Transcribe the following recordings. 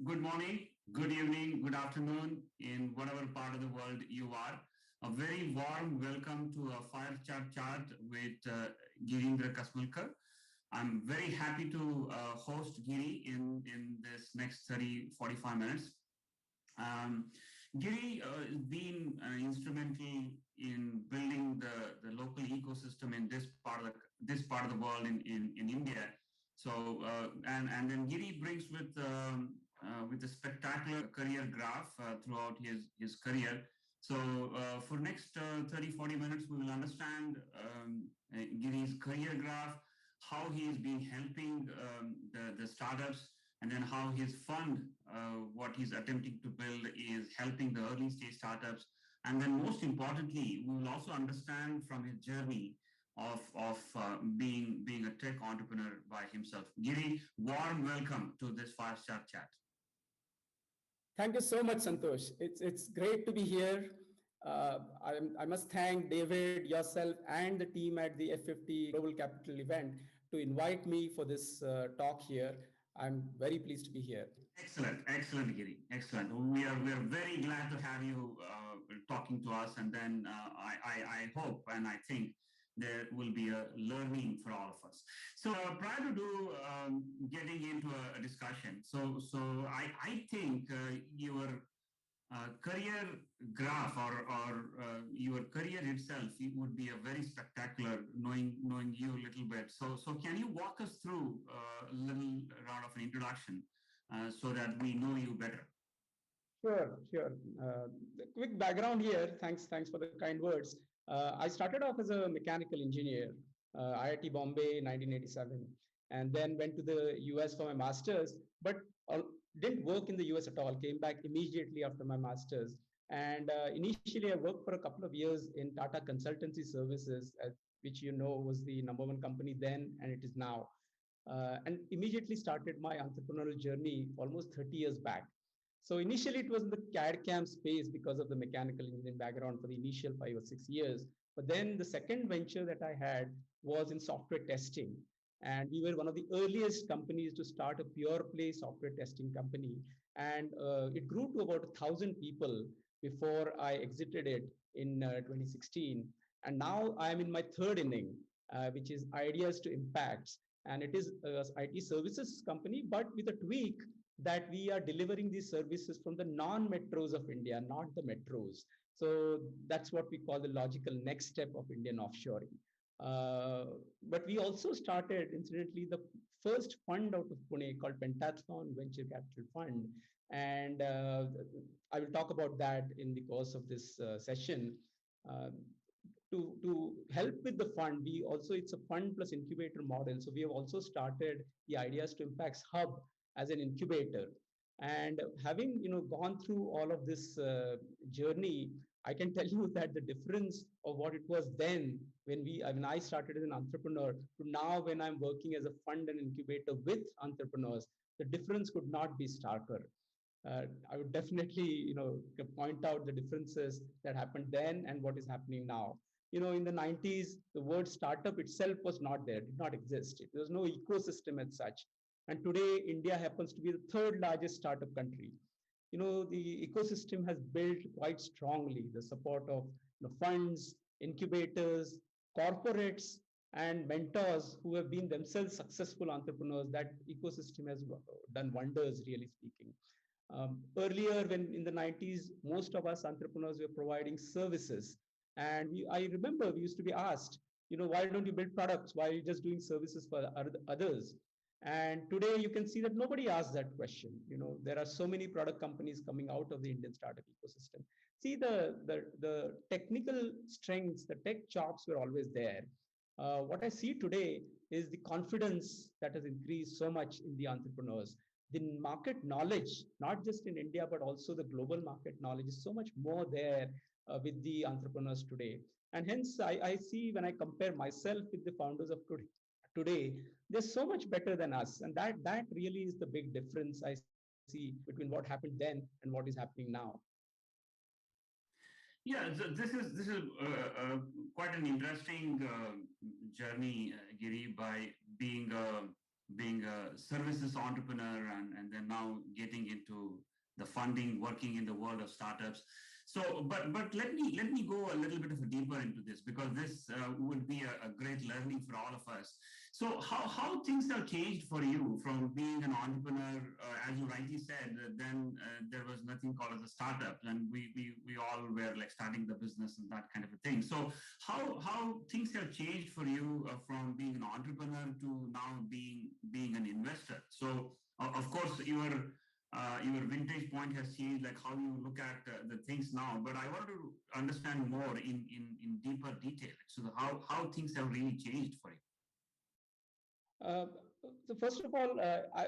good morning, good evening, good afternoon, in whatever part of the world you are. A very warm welcome to a fire chat with Gireendra Kasmalkar. I'm very happy to host Giri in this next 30-45 minutes. Giri has been instrumental in building the local ecosystem in this part of the world in India. So and then Giri brings with a spectacular career graph throughout his career. So for next 30-40 minutes, we will understand Giri's career graph, how he's been helping the startups, and then how his fund, what he's attempting to build, is helping the early stage startups. And then most importantly, we will also understand from his journey of being a tech entrepreneur by himself. Giri, warm welcome to this five-star chat. Thank you so much, Santosh. It's great to be here. I must thank David, yourself, and the team at the F50 Global Capital event to invite me for this talk here. I'm very pleased to be here. Excellent, Giri. Excellent. We are very glad to have you talking to us, and then I hope and I think there will be a learning for all of us. So prior to getting into a discussion, so I think your career graph or your career itself, it would be a very spectacular knowing you a little bit. So can you walk us through a little round of an introduction so that we know you better? Sure. The quick background here. Thanks for the kind words. I started off as a mechanical engineer, IIT Bombay, 1987, and then went to the US for my master's, but didn't work in the US at all. Came back immediately after my master's, and initially I worked for a couple of years in Tata Consultancy Services, which was the #1 company then, and it is now. And immediately started my entrepreneurial journey almost 30 years back. So initially it was in the CAD-CAM space because of the mechanical engineering background for the initial 5 or 6 years. But then the second venture that I had was in software testing. And we were one of the earliest companies to start a pure play software testing company. And it grew to about 1,000 people before I exited it in 2016. And now I'm in my third inning, which is ideas to impacts. And it is an IT services company, but with a tweak that we are delivering these services from the non-metros of India, not the metros. So that's what we call the logical next step of Indian offshoring. But we also started, incidentally, the first fund out of Pune called Pentathlon Venture Capital Fund. And I will talk about that in the course of this session. To help with the fund, it's a fund plus incubator model. So we have also started the Ideas to Impacts Hub as an incubator. And having gone through all of this journey, I can tell you that the difference of what it was then when I started as an entrepreneur to now when I'm working as a fund and incubator with entrepreneurs, the difference could not be starker. I would definitely point out the differences that happened then and what is happening now. In the 90s, the word startup itself was not there, did not exist. There was no ecosystem as such. And today, India happens to be the third largest startup country. The ecosystem has built quite strongly the support of funds, incubators, corporates, and mentors who have been themselves successful entrepreneurs. That ecosystem has done wonders, really speaking. Earlier, when in the 90s, most of us entrepreneurs were providing services. And I remember we used to be asked, why don't you build products? Why are you just doing services for others? And today you can see that nobody asks that question. There are so many product companies coming out of the Indian startup ecosystem. See, the technical strengths, the tech chops were always there. What I see today is the confidence that has increased so much in the entrepreneurs. The market knowledge, not just in India, but also the global market knowledge is so much more there with the entrepreneurs today. And hence, I see when I compare myself with the founders of today, they're so much better than us. And that really is the big difference I see between what happened then and what is happening now. Yeah, this is quite an interesting journey, Giri, by being being a services entrepreneur and then now getting into the funding, working in the world of startups. So, but let me go a little bit of a deeper into this because this would be a great learning for all of us. So, how things have changed for you from being an entrepreneur, as you rightly said, then there was nothing called as a startup, and we all were like starting the business and that kind of a thing. So, how things have changed for you from being an entrepreneur to now being an investor? So, of course, your vintage point has changed, like how you look at the things now. But I want to understand more in deeper detail. So how things have really changed for you. Uh, so first of all,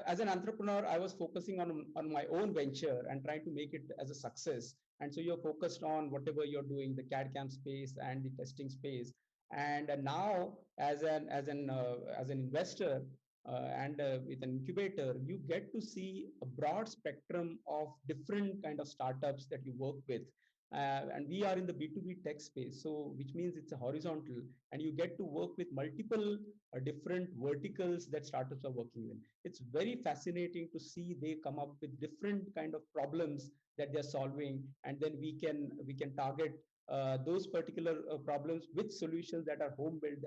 as an entrepreneur, I was focusing on my own venture and trying to make it as a success. And so you're focused on whatever you're doing, the CAD-CAM space and the testing space. And now, as an investor with an incubator, you get to see a broad spectrum of different kind of startups that you work with. And we are in the B2B tech space, so which means it's a horizontal, and you get to work with multiple different verticals that startups are working in. It's very fascinating to see they come up with different kind of problems that they're solving, and then we can target those particular problems with solutions that are home built,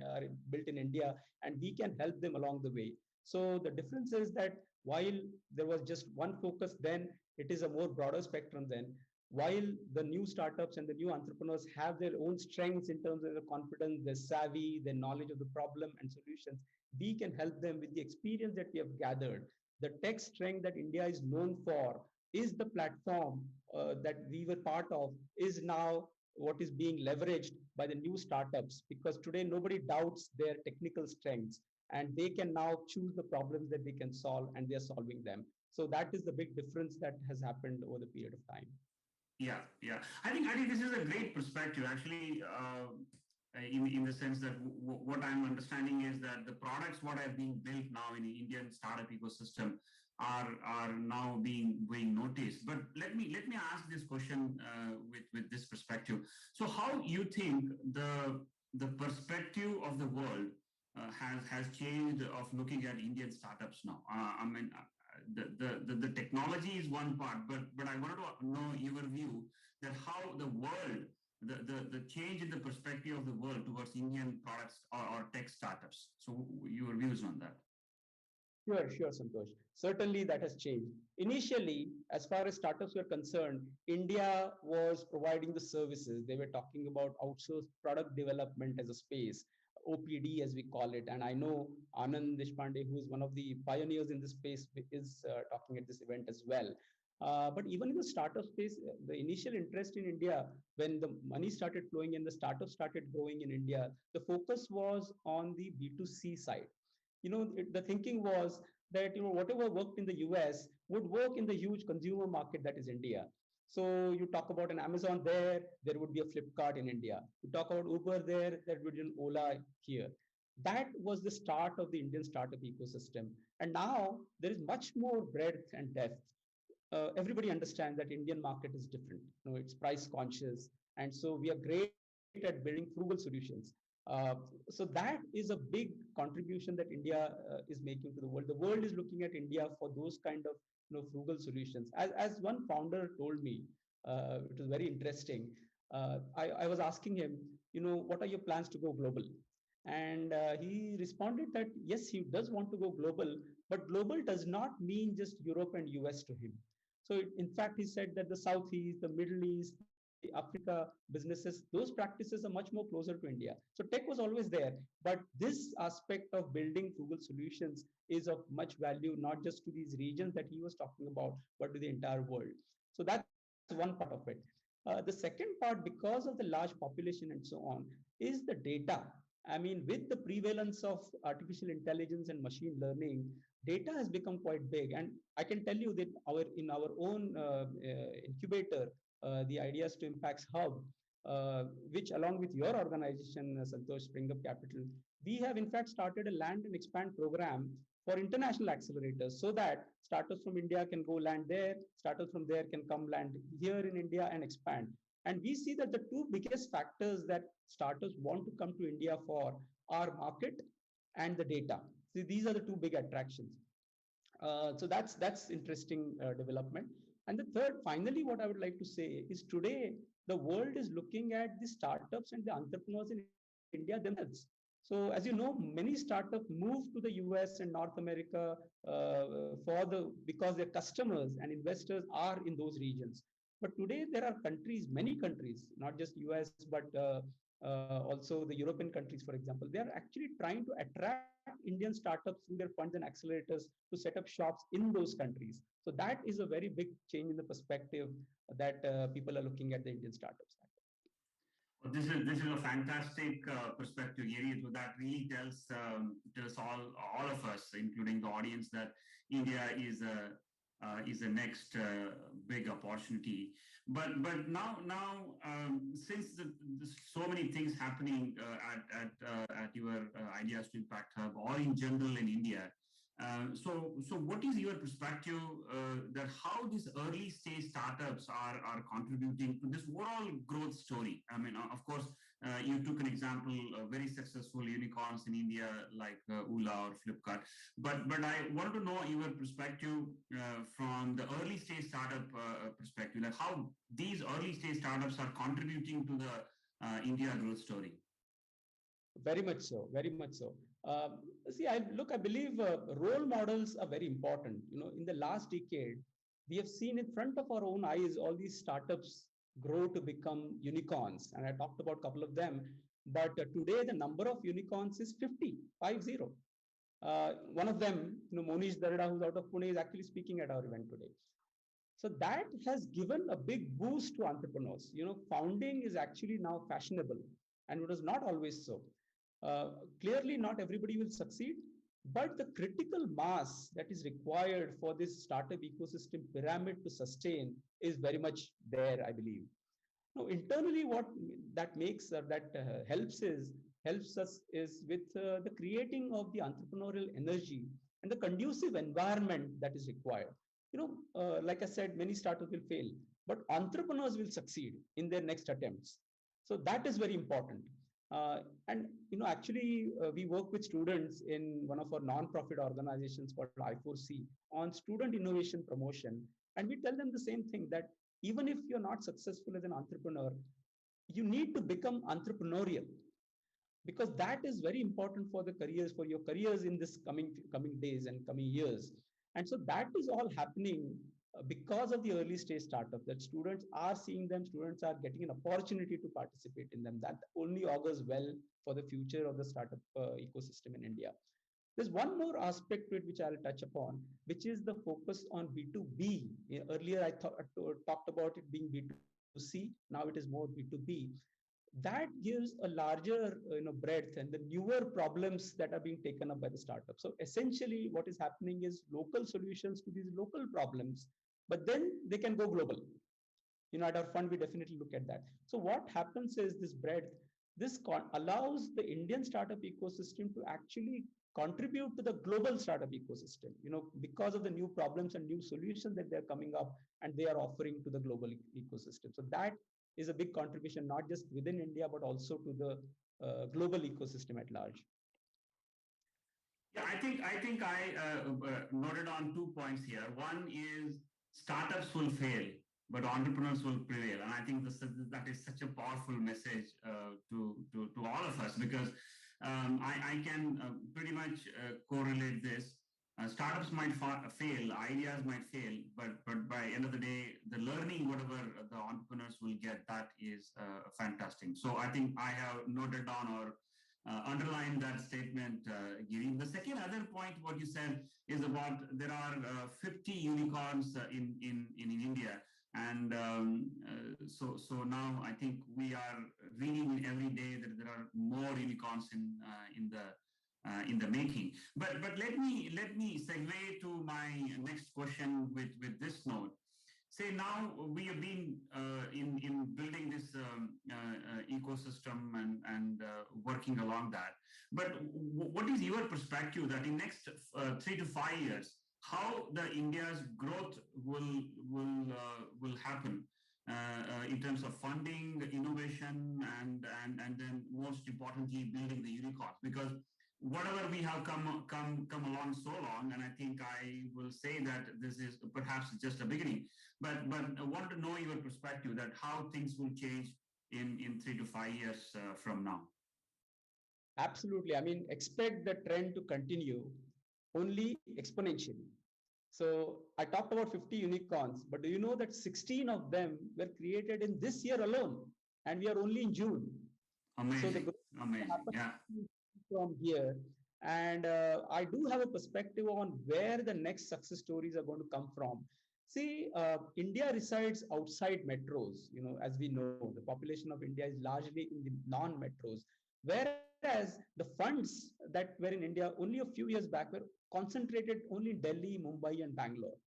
are built in India, and we can help them along the way. So the difference is that while there was just one focus then, it is a more broader spectrum then. While the new startups and the new entrepreneurs have their own strengths in terms of their confidence, their savvy, their knowledge of the problem and solutions, we can help them with the experience that we have gathered. The tech strength that India is known for is the platform that we were part of, is now what is being leveraged by the new startups, because today nobody doubts their technical strengths, and they can now choose the problems that they can solve, and they're solving them. So that is the big difference that has happened over the period of time. Yeah, yeah. I think this is a great perspective. Actually, in the sense that what I'm understanding is that the products what are being built now in the Indian startup ecosystem are now being noticed. But let me ask this question with this perspective. So, how you think the perspective of the world has changed of looking at Indian startups now? I mean, the technology is one part, but I wanted to know your view that how the world, the change in the perspective of the world towards Indian products or tech startups. So your views on that. Sure, Santosh. Certainly that has changed. Initially, as far as startups were concerned, India was providing the services. They were talking about outsourced product development as a space, OPD as we call it. And I know Anand Deshpande, who is one of the pioneers in this space, is talking at this event as well. But even in the startup space, the initial interest in India, when the money started flowing and the startups started growing in India, the focus was on the B2C side. The thinking was that whatever worked in the US would work in the huge consumer market that is India. So you talk about an Amazon there would be a Flipkart in India. You talk about Uber there would be an Ola here. That was the start of the Indian startup ecosystem. And now there is much more breadth and depth. Everybody understands that Indian market is different. It's price conscious, and so we are great at building frugal solutions. So that is a big contribution that India is making to the world. The world is looking at India for those kind of frugal solutions. As one founder told me, it was very interesting. I was asking him, what are your plans to go global? And he responded that yes, he does want to go global, but global does not mean just Europe and US to him. So in fact, he said that the Southeast, the Middle East, the Africa businesses, those practices are much more closer to India. So tech was always there, but this aspect of building frugal solutions is of much value, not just to these regions that he was talking about, but to the entire world. So that's one part of it. The second part, because of the large population and so on, is the data. I mean, with the prevalence of artificial intelligence and machine learning, data has become quite big. And I can tell you that in our own incubator, the Ideas to Impacts Hub, which along with your organization, Santosh Spring Up Capital, we have in fact started a land and expand program for international accelerators, so that startups from India can go land there, startups from there can come land here in India and expand. And we see that the two biggest factors that startups want to come to India for are market and the data. So these are the two big attractions. So that's interesting development. And the third, finally, what I would like to say is today the world is looking at the startups and the entrepreneurs in India themselves. So as you know, many startups move to the US and North America because their customers and investors are in those regions. But today there are countries, many countries, not just US, but also the European countries, for example, they are actually trying to attract Indian startups through their funds and accelerators to set up shops in those countries. So that is a very big change in the perspective that people are looking at the Indian startups. Well, this is a fantastic perspective, Giri. So that really tells all of us, including the audience, that India is the next big opportunity. But now since so many things happening at your Ideas to Impact Hub or in general in India. So what is your perspective that how these early stage startups are contributing to this overall growth story? I mean, of course, you took an example, very successful unicorns in India like Ola or Flipkart. But I want to know your perspective from the early stage startup perspective, like how these early stage startups are contributing to the India growth story. Very much so, very much so. See, I believe role models are very important. You know, in the last decade, we have seen in front of our own eyes all these startups grow to become unicorns. And I talked about a couple of them. But today, the number of unicorns is 50. One of them, Monish Darda, who's out of Pune, is actually speaking at our event today. So that has given a big boost to entrepreneurs. Founding is actually now fashionable, and it was not always so. Clearly, not everybody will succeed, but the critical mass that is required for this startup ecosystem pyramid to sustain is very much there, I believe. Now, internally, what that makes helps us is with the creating of the entrepreneurial energy and the conducive environment that is required. Like I said, many startups will fail, but entrepreneurs will succeed in their next attempts. So that is very important. And we work with students in one of our non-profit organizations called I4C on student innovation promotion. And we tell them the same thing, that even if you're not successful as an entrepreneur, you need to become entrepreneurial, because that is very important for your careers in this coming days and coming years. And so that is all happening because of the early stage startup, that students are seeing them, students are getting an opportunity to participate in them. That only augurs well for the future of the startup ecosystem in India. There's one more aspect to it which I'll touch upon, which is the focus on B2B. Earlier, I talked about it being B2C. Now it is more B2B. That gives a larger breadth and the newer problems that are being taken up by the startup. So essentially, what is happening is local solutions to these local problems, but then they can go global. At our fund, we definitely look at that. So what happens is this breadth, allows the Indian startup ecosystem to actually contribute to the global startup ecosystem, because of the new problems and new solutions that they're coming up and they are offering to the global ecosystem. So that is a big contribution, not just within India, but also to the global ecosystem at large. Yeah, I think I noted on 2 points here. One is startups will fail, but entrepreneurs will prevail, and I think that is such a powerful message to all of us, because I can pretty much correlate this. Startups might fail, ideas might fail, but by end of the day, the learning, whatever the entrepreneurs will get, that is fantastic. So I think I have noted down or underlined that statement, Giri. The second other point, what you said, is about there are 50 unicorns in India. And so now I think we are reading every day that there are more unicorns in the making. But let me segue to my next question with this note. Say now we have been in building this ecosystem and working along that. But what is your perspective that in next 3 to 5 years, how the India's growth will happen in terms of funding, innovation, and then most importantly, building the unicorns? Because whatever we have come along so long, and I think I will say that this is perhaps just a beginning. But I want to know your perspective that how things will change in 3 to 5 years from now. Absolutely. I mean, expect the trend to continue only exponentially. So I talked about 50 unicorns, but do you know that 16 of them were created in this year alone, and we are only in June. So the Amazing, growth amazing. happens Yeah. from here, and I do have a perspective on where the next success stories are going to come from. See, India resides outside metros. You know, as we know, the population of India is largely in the non-metros, whereas the funds that were in India only a few years back were concentrated only in Delhi, Mumbai, and Bangalore.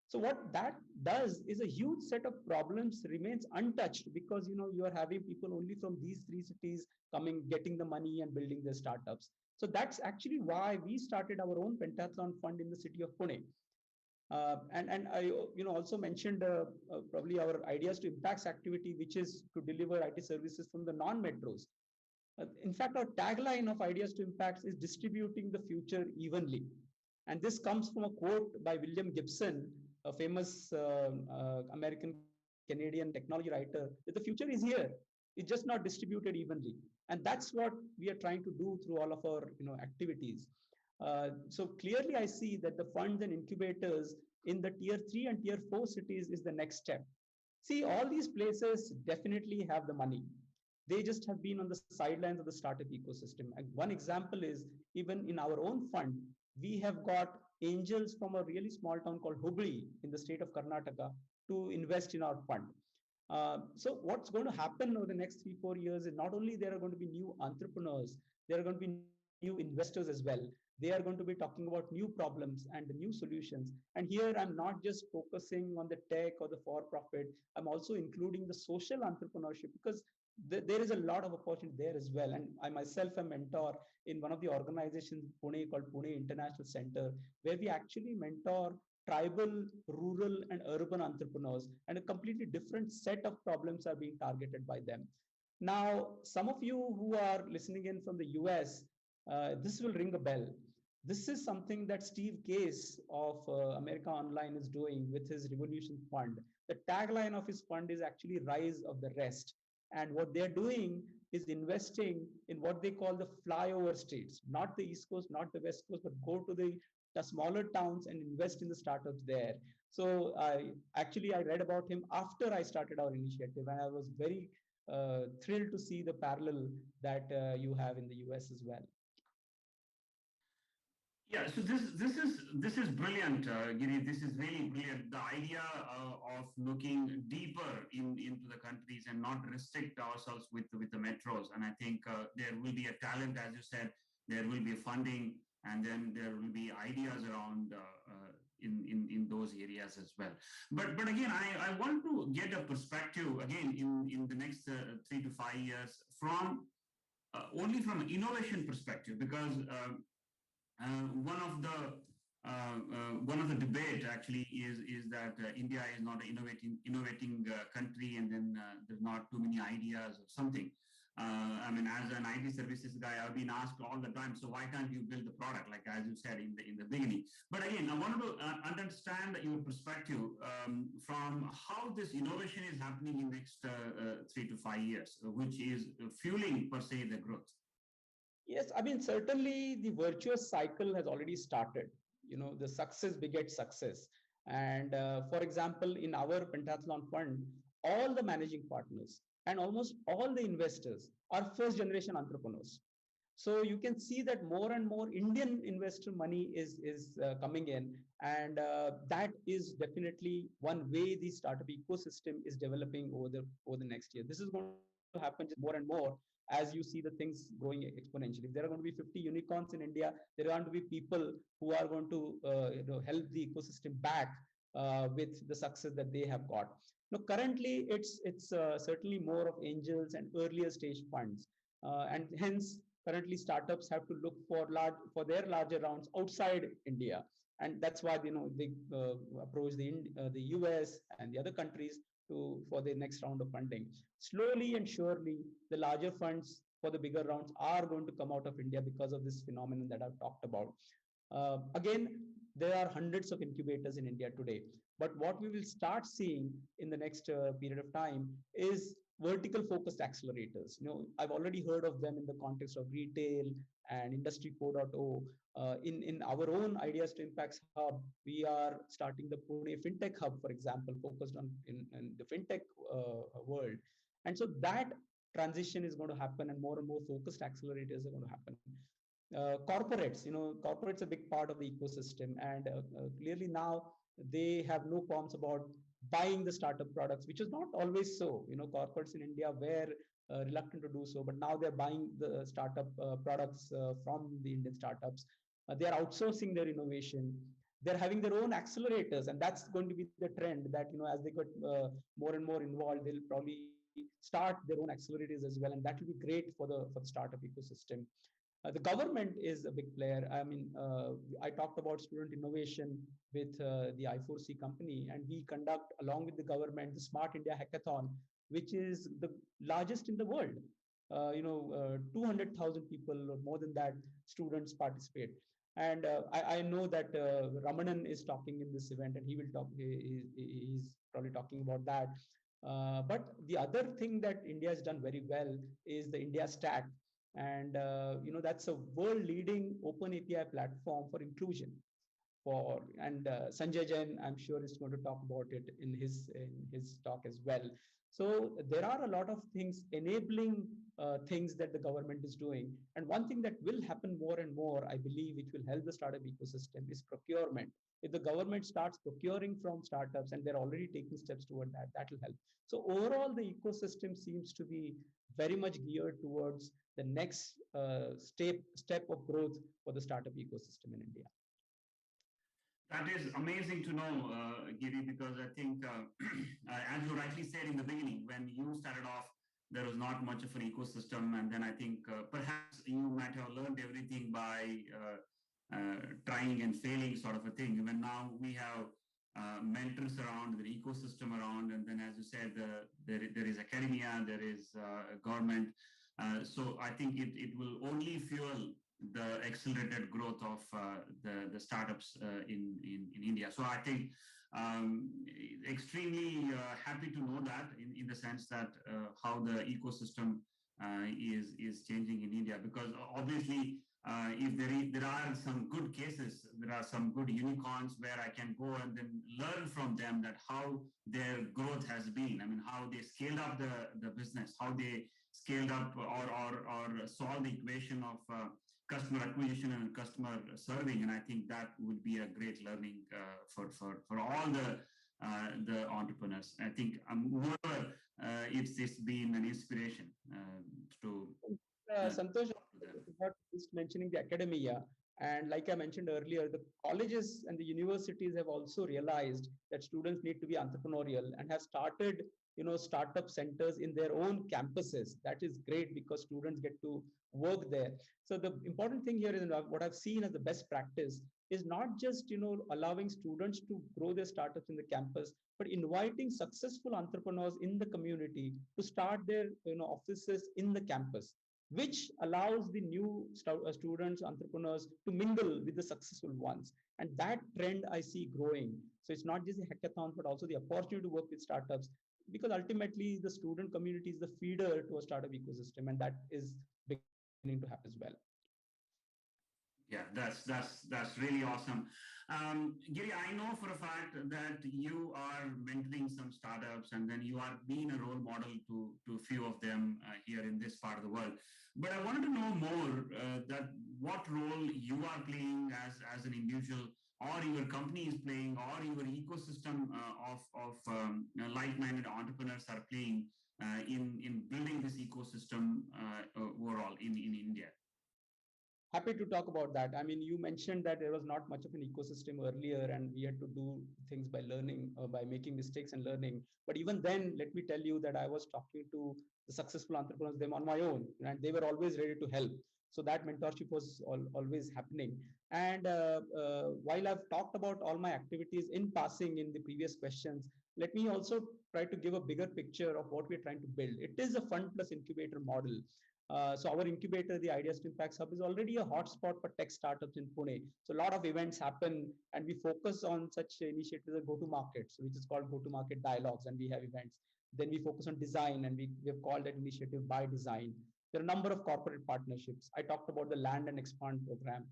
So what that does is a huge set of problems remains untouched because you are having people only from these three cities coming, getting the money and building their startups. So that's actually why we started our own pentathlon fund in the city of Pune. And I also mentioned probably our ideas to impacts activity, which is to deliver IT services from the non-metros. In fact, our tagline of ideas to impacts is distributing the future evenly. And this comes from a quote by William Gibson, a famous American Canadian technology writer, that the future is here. It's just not distributed evenly. And that's what we are trying to do through all of our activities. So clearly, I see that the funds and incubators in the tier 3 and tier 4 cities is the next step. See, all these places definitely have the money. They just have been on the sidelines of the startup ecosystem. And one example is even in our own fund, we have got angels from a really small town called Hubli in the state of Karnataka to invest in our fund. So what's going to happen over the next 3-4 years is not only there are going to be new entrepreneurs, there are going to be new investors as well. They are going to be talking about new problems and the new solutions. And here I'm not just focusing on the tech or the for-profit. I'm also including the social entrepreneurship because there is a lot of opportunity there as well. And I myself am mentor in one of the organizations in Pune called Pune International Center, where we actually mentor tribal, rural, and urban entrepreneurs, and a completely different set of problems are being targeted by them. Now, some of you who are listening in from the US, this will ring a bell. This is something that Steve Case of America Online is doing with his Revolution Fund. The tagline of his fund is actually Rise of the Rest. And what they're doing is investing in what they call the flyover states, not the East Coast, not the West Coast, but go to the smaller towns and invest in the startups there. So I read about him after I started our initiative, and I was very thrilled to see the parallel that you have in the US as well. Yeah, so this is brilliant, Giri. This is really brilliant. The idea of looking deeper into the countries and not restrict ourselves with the metros. And I think there will be a talent, as you said. There will be funding, and then there will be ideas around in those areas as well. But again, I want to get a perspective again in the next 3 to 5 years from only from an innovation perspective because. One of the debate actually is that India is not an innovating country, and then there's not too many ideas or something. I mean, as an IT services guy, I've been asked all the time, so why can't you build the product, like as you said in the beginning? But again, I wanted to understand your perspective from how this innovation is happening in next 3 to 5 years, which is fueling per se the growth. Yes, I mean, certainly the virtuous cycle has already started. The success begets success. And for example, in our Pentathlon fund, all the managing partners and almost all the investors are first generation entrepreneurs. So you can see that more and more Indian investor money is coming in, and that is definitely one way the startup ecosystem is developing over the next year. This is going to happen just more and more as you see the things growing exponentially. If there are going to be 50 unicorns in India, there are going to be people who are going to help the ecosystem back with the success that they have got. Now, currently, it's certainly more of angels and earlier stage funds, and hence currently startups have to look for their larger rounds outside India, and that's why they approach the US and the other countries for the next round of funding. Slowly and surely, the larger funds for the bigger rounds are going to come out of India because of this phenomenon that I've talked about. Again, there are hundreds of incubators in India today, but what we will start seeing in the next period of time is vertical focused accelerators. I've already heard of them in the context of retail and industry 4.0. In our own Ideas to Impacts Hub, we are starting the Pune FinTech Hub, for example, focused on in the FinTech world. And so that transition is going to happen, and more focused accelerators are going to happen. Corporates, corporates are a big part of the ecosystem, and clearly now they have no qualms about buying the startup products, which is not always so. Corporates in India were reluctant to do so, but now they're buying the startup products from the Indian startups. They're outsourcing their innovation. They're having their own accelerators, and that's going to be the trend that, as they get more and more involved, they'll probably start their own accelerators as well, and that will be great for the startup ecosystem. The government is a big player. I mean, I talked about student innovation with the I4C company, and we conduct, along with the government, the Smart India Hackathon, which is the largest in the world. 200,000 people or more than that students participate. And I know that Ramanan is talking in this event, and he will talk. He's probably talking about that. But the other thing that India has done very well is the India Stack. And that's a world-leading open API platform for inclusion. And Sanjay Jain, I'm sure, is going to talk about it in his talk as well. So there are a lot of things enabling things that the government is doing. And one thing that will happen more and more, I believe, which will help the startup ecosystem is procurement. If the government starts procuring from startups, and they're already taking steps toward that, that will help. So overall, the ecosystem seems to be very much geared towards the next step of growth for the startup ecosystem in India. That is amazing to know, Giri, because I think, as you rightly said in the beginning, when you started off, there was not much of an ecosystem. And then I think perhaps you might have learned everything by trying and failing, sort of a thing. Even now we have mentors around, the ecosystem around, and then, as you said, there is academia, there is government. So I think it will only fuel the accelerated growth of the startups in India. So I think extremely happy to know that in the sense that how the ecosystem is changing in India, because obviously if there are some good cases, there are some good unicorns where I can go and then learn from them that how their growth has been. I mean, how they scaled up the business, how they scaled up or solved the equation of customer acquisition and customer serving. And I think that would be a great learning for all the entrepreneurs. I think moreover, it's been an inspiration to Santosh, just mentioning the academia, and like I mentioned earlier, the colleges and the universities have also realized that students need to be entrepreneurial and have started startup centers in their own campuses. That is great because students get to work there. So the important thing here is what I've seen as the best practice is not just allowing students to grow their startups in the campus, but inviting successful entrepreneurs in the community to start their offices in the campus, which allows the new students, entrepreneurs to mingle with the successful ones. And that trend I see growing. So it's not just the hackathons, but also the opportunity to work with startups, because ultimately the student community is the feeder to a startup ecosystem, and that is beginning to happen as well. Yeah, that's really awesome. Giri, I know for a fact that you are mentoring some startups, and then you are being a role model to a few of them here in this part of the world. But I wanted to know more that what role you are playing as an individual, or your company is playing, or your ecosystem of like-minded entrepreneurs are playing in building this ecosystem overall in India. Happy to talk about that. I mean, you mentioned that there was not much of an ecosystem earlier, and we had to do things by learning, by making mistakes and learning. But even then, let me tell you that I was talking to the successful entrepreneurs, them on my own, and they were always ready to help. So that mentorship was always happening. And while I've talked about all my activities in passing in the previous questions, let me also try to give a bigger picture of what we're trying to build. It is a fund plus incubator model. So our incubator, the Ideas to Impacts Hub, is already a hotspot for tech startups in Pune. So a lot of events happen, and we focus on such initiatives as go-to-market, which is called go-to-market dialogues, and we have events. Then we focus on design, and we have called that initiative by design. There are a number of corporate partnerships. I talked about the land and expand program.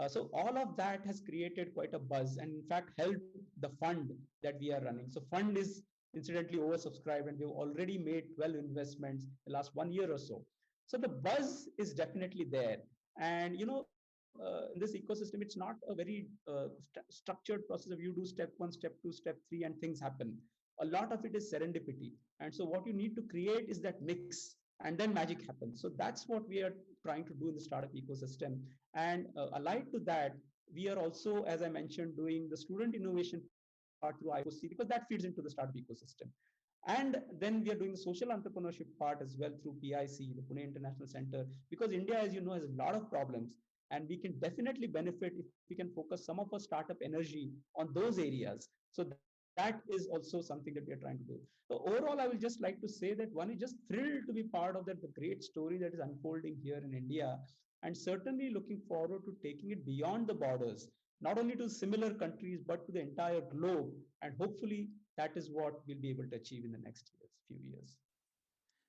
So all of that has created quite a buzz, and in fact helped the fund that we are running. So fund is incidentally oversubscribed, and we've already made 12 investments in the last 1 year or so. So the buzz is definitely there. And in this ecosystem, it's not a very structured process of you do step one, step two, step three, and things happen. A lot of it is serendipity. And so what you need to create is that mix, and then magic happens. So that's what we are trying to do in the startup ecosystem. And allied to that, we are also, as I mentioned, doing the student innovation part through IOC, because that feeds into the startup ecosystem. And then we are doing the social entrepreneurship part as well through PIC, the Pune International Center, because India, as you know, has a lot of problems. And we can definitely benefit if we can focus some of our startup energy on those areas. So that is also something that we are trying to do. So overall, I will just like to say that one is just thrilled to be part of the great story that is unfolding here in India, and certainly looking forward to taking it beyond the borders, not only to similar countries, but to the entire globe. And hopefully that is what we'll be able to achieve in the next few years.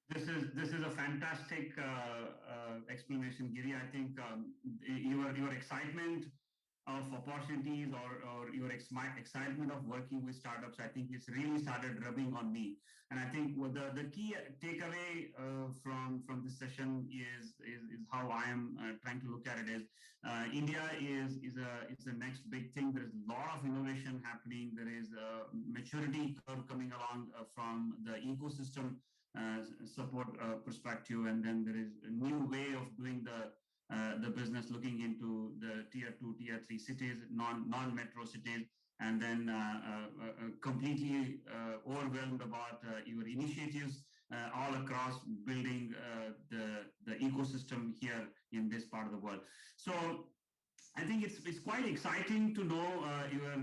This is a fantastic explanation, Giri. I think your excitement of opportunities or your excitement of working with startups, I think it's really started rubbing on me. And I think the key takeaway from this session is how I am trying to look at it is India is the next big thing. There is a lot of innovation happening. There is a maturity curve coming along from the ecosystem support perspective, and then there is a new way of doing the business, looking into the tier 2, tier 3 cities, non-metro cities, and then completely overwhelmed about your initiatives all across building the ecosystem here in this part of the world. So I think it's quite exciting to know your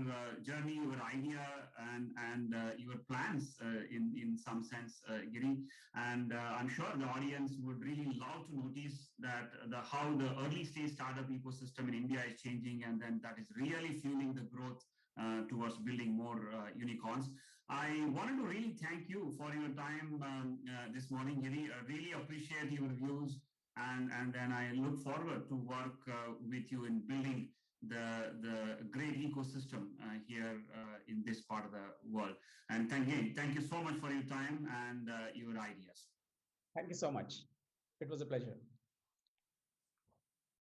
journey, your idea, and your plans in some sense, Giri. And I'm sure the audience would really love to notice that how the early stage startup ecosystem in India is changing, and then that is really fueling the growth towards building more unicorns. I wanted to really thank you for your time this morning, Giri. I really appreciate your views. And then I look forward to work with you in building the great ecosystem here in this part of the world. And thank you so much for your time and your ideas. Thank you so much. It was a pleasure.